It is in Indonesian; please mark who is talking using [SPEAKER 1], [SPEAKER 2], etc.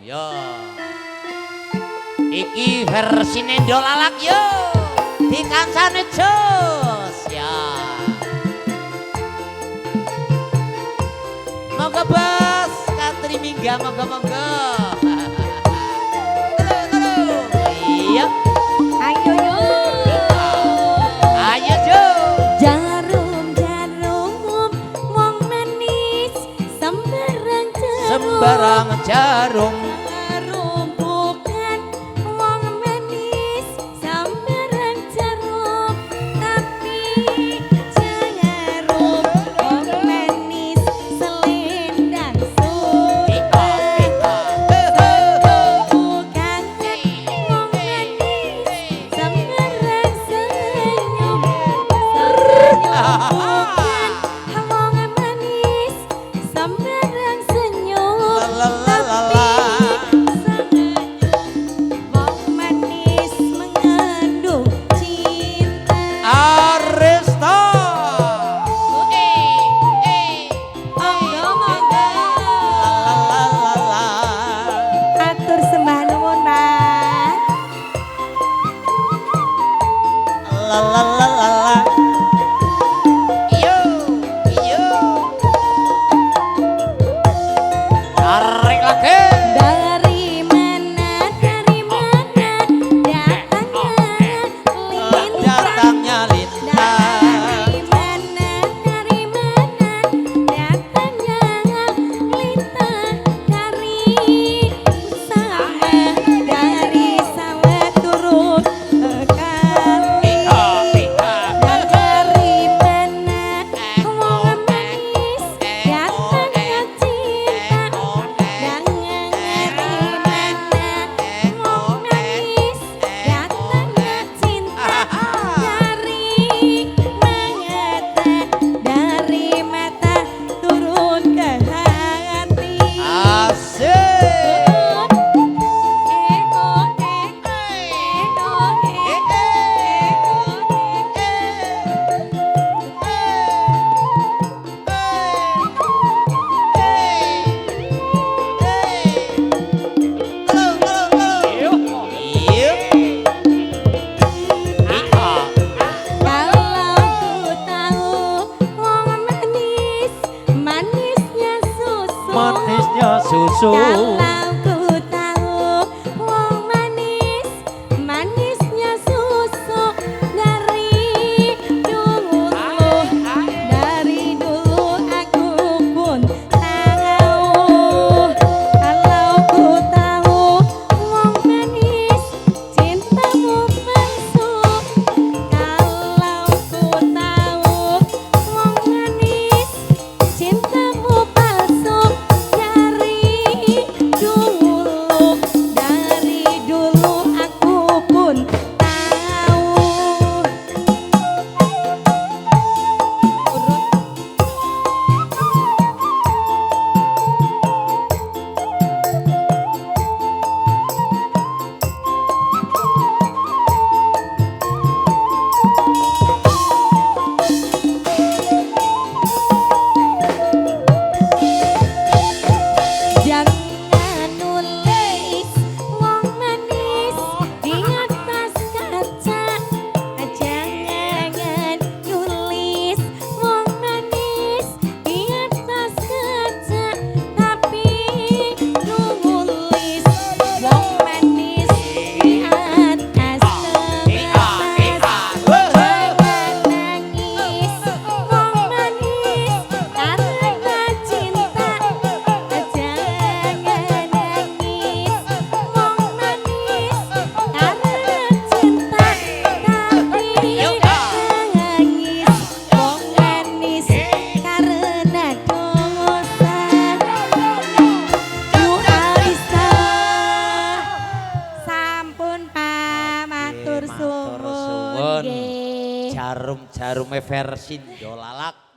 [SPEAKER 1] yo. Iki versine Dolalak yo. Dikancane jos ya. Moga bos Katri Mingga moga-moga. Iya.
[SPEAKER 2] Ayo yo.
[SPEAKER 1] Ayo jo.
[SPEAKER 2] Jarum wong manis sembarang jarum.
[SPEAKER 1] Sembarang jarum.
[SPEAKER 2] Jarum bukan wong manis sembarang jarum, tapi jarum wong manis selendang sultan. Bukan wong manis sembarang senyum. Bukan wong manis sembarang senyum, tapi wong manis mengandung cinta.
[SPEAKER 1] Arista.
[SPEAKER 2] Monggo monggo. Atur sembah nuwun Mas.
[SPEAKER 1] La la la la la. Yo, yo. Tarik lagi.
[SPEAKER 2] Dari mana datangnya lintang.
[SPEAKER 1] Datangnya lintang.
[SPEAKER 2] Dari mana datangnya lintang. Dari sawah turun kali. Dari mana wong manis datangnya cinta. Dan dari mana wong manis datangnya cinta. Dari mata turun ke hati.
[SPEAKER 1] Asik.
[SPEAKER 2] Kalau ku tahu wong manis, manisnya susu.
[SPEAKER 1] Manisnya susu.
[SPEAKER 2] Kalau ku tahu wong manis, manisnya susu. Dari dulu aku pun tahu. Kalau ku tahu wong manis, cintamu palsu. Kalau ku tahu wong manis, cintamu palsu. Dari dulu aku pun tahu. Jangan nulis wong manis di atas kaca. Jangan nulis wong manis di atas kaca, tapi nulis wong manis di atas kertas. Jangan nangis wong manis karena cinta. Jangan nangis wong manis karena cinta, tapi nangis wong manis karena dosa. Bu Arista sampun pamatur suwun nggih.
[SPEAKER 1] Jarum-jarume versi Dolalak.